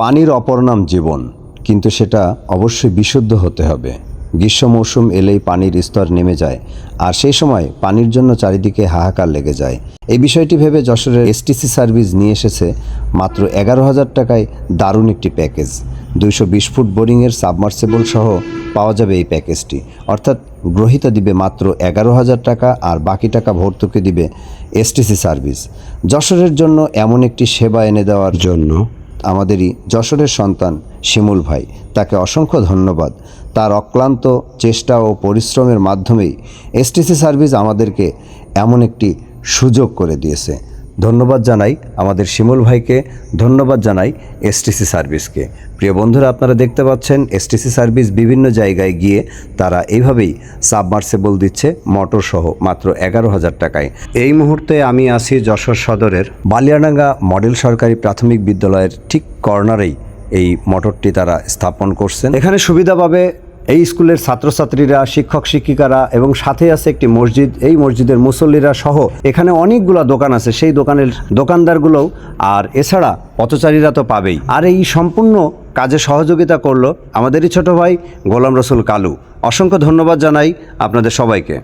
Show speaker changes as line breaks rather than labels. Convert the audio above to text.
পানির অপর নাম জীবন, কিন্তু সেটা অবশ্যই বিশুদ্ধ হতে হবে। গ্রীষ্ম মৌসুম এলেই পানির স্তর নেমে যায়, আর সেই সময় পানির জন্য চারিদিকে হাহাকার লেগে যায়। এই বিষয়টি ভেবে যশোরের এসটিসি সার্ভিস নিয়ে এসেছে মাত্র 11,000 টাকায় দারুণ একটি প্যাকেজ। 220 ফুট বোরিংয়ের সাবমার্সিবল সহ পাওয়া যাবে এই প্যাকেজটি। অর্থাৎ গ্রহীতা দিবে মাত্র 11,000 টাকা, আর বাকি টাকা ভর্তুকি দিবে এসটিসি সার্ভিস। যশোরের জন্য এমন একটি সেবা এনে দেওয়ার জন্য আমাদেরই যশোরের সন্তান শিমুল ভাই, তাকে অসংখ্য ধন্যবাদ। তার অক্লান্ত চেষ্টা ও পরিশ্রমের মাধ্যমেই এসটিসি সার্ভিস আমাদেরকে এমন একটি সুযোগ করে দিয়েছে। ধন্যবাদ জানাই আমাদের শিমুল ভাইকে, ধন্যবাদ জানাই এসটিসি সার্ভিসকে। প্রিয় বন্ধুরা, আপনারা দেখতে পাচ্ছেন এসটিসি সার্ভিস বিভিন্ন জায়গায় গিয়ে তারা এইভাবেই সাবমার্সিবল দিচ্ছে মোটর সহ মাত্র 11,000 টাকায়। এই মুহূর্তে আমি আছি যশোর সদরের বালিয়াডাঙ্গা মডেল সরকারি প্রাথমিক বিদ্যালয়ের ঠিক কর্নারেই এই মোটরটি তারা স্থাপন করছেন। এখানে সুবিধা পাবে এই স্কুলের ছাত্রছাত্রীরা, শিক্ষক শিক্ষিকারা, এবং সাথে আছে একটি মসজিদ। এই মসজিদের মুসল্লিরা সহ এখানে অনেকগুলো দোকান আছে, সেই দোকানের দোকানদারগুলোও, আর এছাড়া পথচারীরা তো পাবেই। আর এই সম্পূর্ণ কাজে সহযোগিতা করলো আমাদেরই ছোট ভাই গোলাম রসুল কালু। অসংখ্য ধন্যবাদ জানাই আপনাদের সবাইকে।